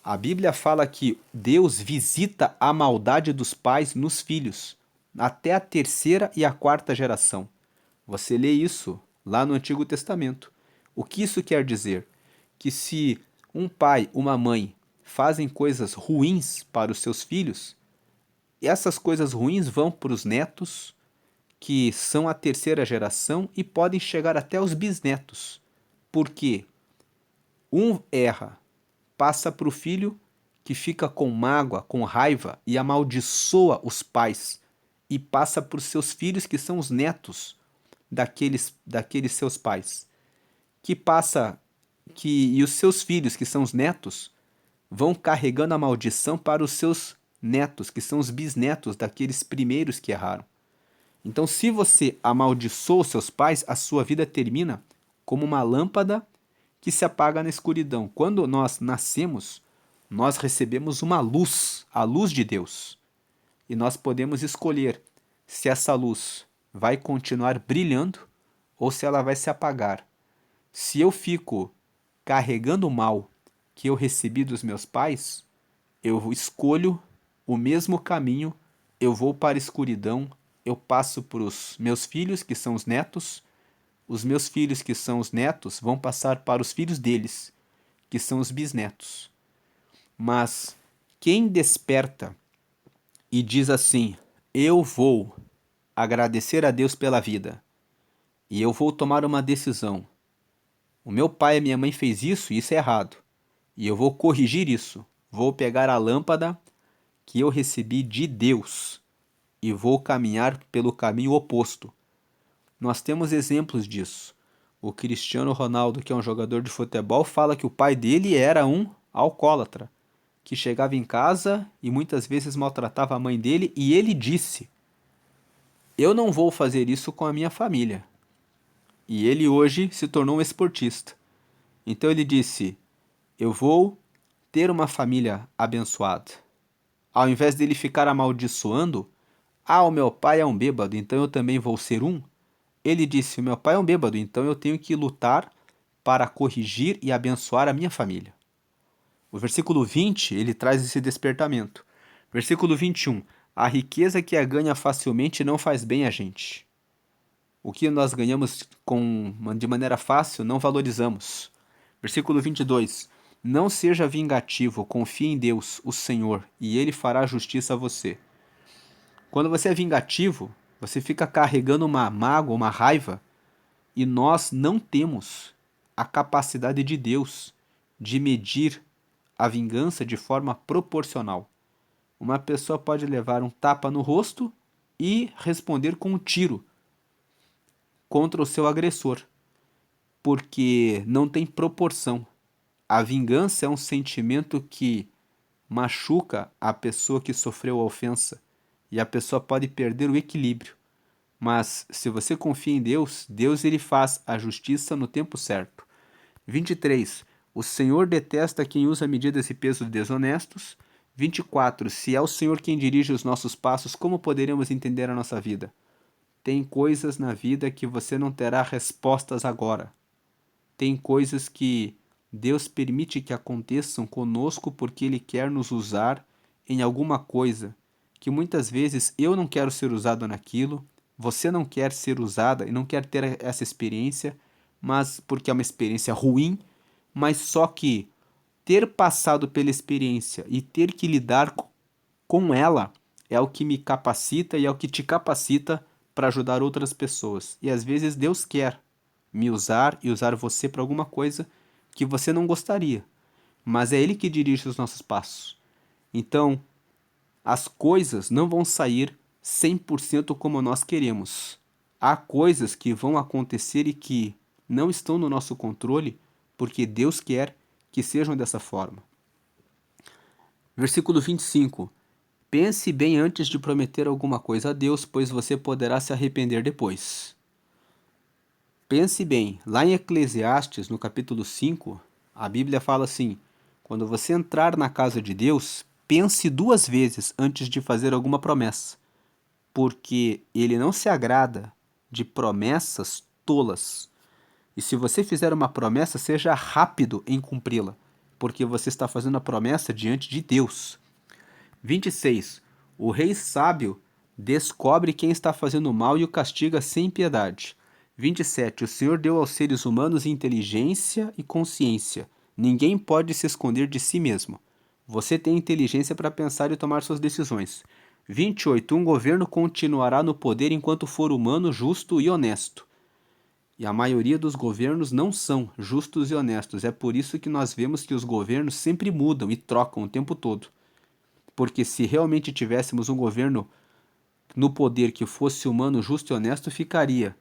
A Bíblia fala que Deus visita a maldade dos pais nos filhos, até a terceira e a quarta geração. Você lê isso lá no Antigo Testamento. O que isso quer dizer? Que se um pai, uma mãe fazem coisas ruins para os seus filhos, essas coisas ruins vão para os netos, que são a terceira geração, e podem chegar até os bisnetos. Porque um erra, passa para o filho que fica com mágoa, com raiva e amaldiçoa os pais, e passa para os seus filhos que são os netos daqueles seus pais, e os seus filhos que são os netos vão carregando a maldição para os seus netos, que são os bisnetos daqueles primeiros que erraram. Então, se você amaldiçoa os seus pais, a sua vida termina como uma lâmpada que se apaga na escuridão. Quando nós nascemos, nós recebemos uma luz, a luz de Deus. E nós podemos escolher se essa luz vai continuar brilhando ou se ela vai se apagar. Se eu fico carregando o mal que eu recebi dos meus pais, eu escolho o mesmo caminho, eu vou para a escuridão, eu passo para os meus filhos, que são os netos, os meus filhos, que são os netos, vão passar para os filhos deles, que são os bisnetos. Mas quem desperta e diz assim: eu vou agradecer a Deus pela vida e eu vou tomar uma decisão. O meu pai e a minha mãe fez isso e isso é errado. E eu vou corrigir isso. Vou pegar a lâmpada que eu recebi de Deus e vou caminhar pelo caminho oposto. Nós temos exemplos disso. O Cristiano Ronaldo, que é um jogador de futebol, fala que o pai dele era um alcoólatra, que chegava em casa e muitas vezes maltratava a mãe dele, e ele disse: eu não vou fazer isso com a minha família. E ele hoje se tornou um esportista. Então ele disse: eu vou ter uma família abençoada. Ao invés dele ficar amaldiçoando: o meu pai é um bêbado, então eu também vou ser um. Ele disse: o meu pai é um bêbado, então eu tenho que lutar para corrigir e abençoar a minha família. O versículo 20, ele traz esse despertamento. Versículo 21. A riqueza que a ganha facilmente não faz bem a gente. O que nós ganhamos de maneira fácil, não valorizamos. Versículo 22. Não seja vingativo, confie em Deus, o Senhor, e Ele fará justiça a você. Quando você é vingativo, você fica carregando uma mágoa, uma raiva, e nós não temos a capacidade de Deus de medir a vingança de forma proporcional. Uma pessoa pode levar um tapa no rosto e responder com um tiro contra o seu agressor, porque não tem proporção. A vingança é um sentimento que machuca a pessoa que sofreu a ofensa e a pessoa pode perder o equilíbrio. Mas se você confia em Deus, Deus ele faz a justiça no tempo certo. 23. O Senhor detesta quem usa medidas e pesos desonestos. 24. Se é o Senhor quem dirige os nossos passos, como poderemos entender a nossa vida? Tem coisas na vida que você não terá respostas agora. Tem coisas que Deus permite que aconteçam conosco porque Ele quer nos usar em alguma coisa que muitas vezes eu não quero ser usado naquilo, você não quer ser usada e não quer ter essa experiência, mas porque é uma experiência ruim, mas só que ter passado pela experiência e ter que lidar com ela é o que me capacita e é o que te capacita para ajudar outras pessoas. E às vezes Deus quer me usar e usar você para alguma coisa que você não gostaria, mas é Ele que dirige os nossos passos. Então, as coisas não vão sair 100% como nós queremos. Há coisas que vão acontecer e que não estão no nosso controle, porque Deus quer que sejam dessa forma. Versículo 25. Pense bem antes de prometer alguma coisa a Deus, pois você poderá se arrepender depois. Pense bem, lá em Eclesiastes, no capítulo 5, a Bíblia fala assim: quando você entrar na casa de Deus, pense 2 vezes antes de fazer alguma promessa, porque Ele não se agrada de promessas tolas. E se você fizer uma promessa, seja rápido em cumpri-la, porque você está fazendo a promessa diante de Deus. 26. O rei sábio descobre quem está fazendo mal e o castiga sem piedade. 27. O Senhor deu aos seres humanos inteligência e consciência. Ninguém pode se esconder de si mesmo. Você tem inteligência para pensar e tomar suas decisões. 28. Um governo continuará no poder enquanto for humano, justo e honesto. E a maioria dos governos não são justos e honestos. É por isso que nós vemos que os governos sempre mudam e trocam o tempo todo. Porque se realmente tivéssemos um governo no poder que fosse humano, justo e honesto, ficaria.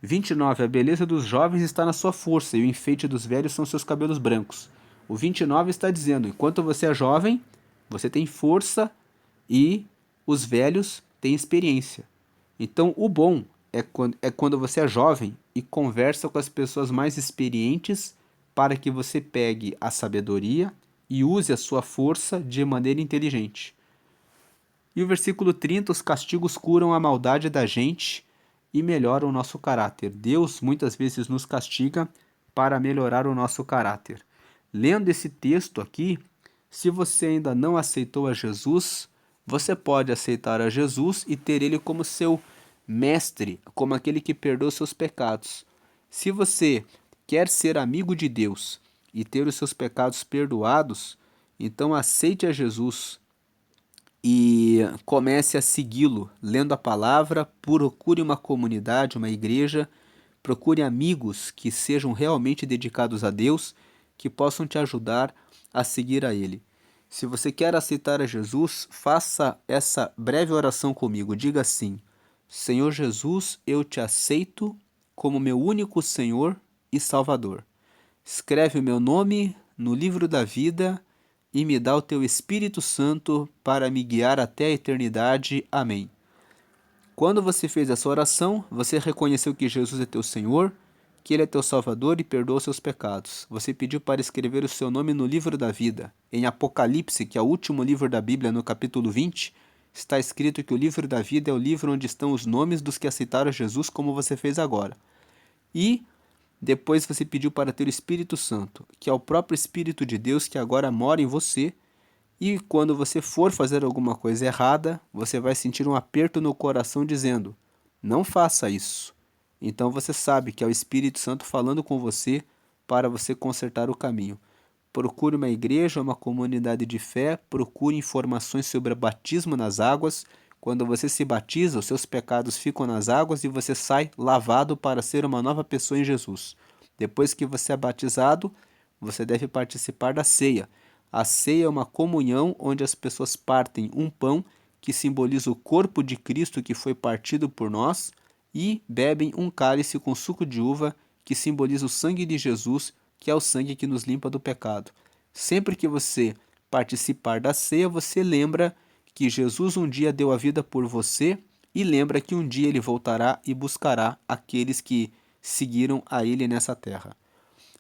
29. A beleza dos jovens está na sua força, e o enfeite dos velhos são seus cabelos brancos. O 29 está dizendo, enquanto você é jovem, você tem força e os velhos têm experiência. Então, o bom é quando você é jovem e conversa com as pessoas mais experientes para que você pegue a sabedoria e use a sua força de maneira inteligente. E o versículo 30, os castigos curam a maldade da gente e melhoram o nosso caráter. Deus muitas vezes nos castiga para melhorar o nosso caráter. Lendo esse texto aqui, se você ainda não aceitou a Jesus, você pode aceitar a Jesus e ter ele como seu mestre, como aquele que perdoa seus pecados. Se você quer ser amigo de Deus e ter os seus pecados perdoados, então aceite a Jesus e comece a segui-lo, lendo a palavra, procure uma comunidade, uma igreja, procure amigos que sejam realmente dedicados a Deus, que possam te ajudar a seguir a Ele. Se você quer aceitar a Jesus, faça essa breve oração comigo. Diga assim: Senhor Jesus, eu te aceito como meu único Senhor e Salvador. Escreve o meu nome no livro da vida e me dá o teu Espírito Santo para me guiar até a eternidade. Amém. Quando você fez essa oração, você reconheceu que Jesus é teu Senhor, que Ele é teu Salvador e perdoa seus pecados. Você pediu para escrever o seu nome no livro da vida. Em Apocalipse, que é o último livro da Bíblia, no capítulo 20, está escrito que o livro da vida é o livro onde estão os nomes dos que aceitaram Jesus, como você fez agora. E depois você pediu para ter o Espírito Santo, que é o próprio Espírito de Deus que agora mora em você. E quando você for fazer alguma coisa errada, você vai sentir um aperto no coração dizendo: não faça isso. Então você sabe que é o Espírito Santo falando com você para você consertar o caminho. Procure uma igreja, uma comunidade de fé, procure informações sobre o batismo nas águas. Quando você se batiza, os seus pecados ficam nas águas e você sai lavado para ser uma nova pessoa em Jesus. Depois que você é batizado, você deve participar da ceia. A ceia é uma comunhão onde as pessoas partem um pão que simboliza o corpo de Cristo que foi partido por nós e bebem um cálice com suco de uva que simboliza o sangue de Jesus, que é o sangue que nos limpa do pecado. Sempre que você participar da ceia, você lembra que Jesus um dia deu a vida por você e lembra que um dia ele voltará e buscará aqueles que seguiram a ele nessa terra.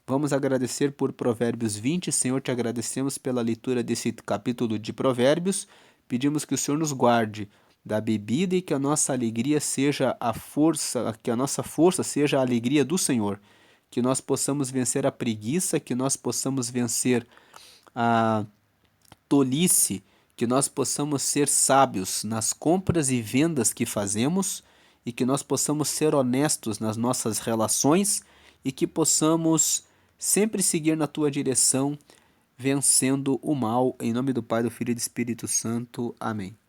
Vamos agradecer por Provérbios 20. Senhor, te agradecemos pela leitura desse capítulo de Provérbios. Pedimos que o Senhor nos guarde da bebida e que a nossa alegria seja a força, que a nossa força seja a alegria do Senhor. Que nós possamos vencer a preguiça, que nós possamos vencer a tolice, que nós possamos ser sábios nas compras e vendas que fazemos e que nós possamos ser honestos nas nossas relações e que possamos sempre seguir na tua direção, vencendo o mal. Em nome do Pai, do Filho e do Espírito Santo. Amém.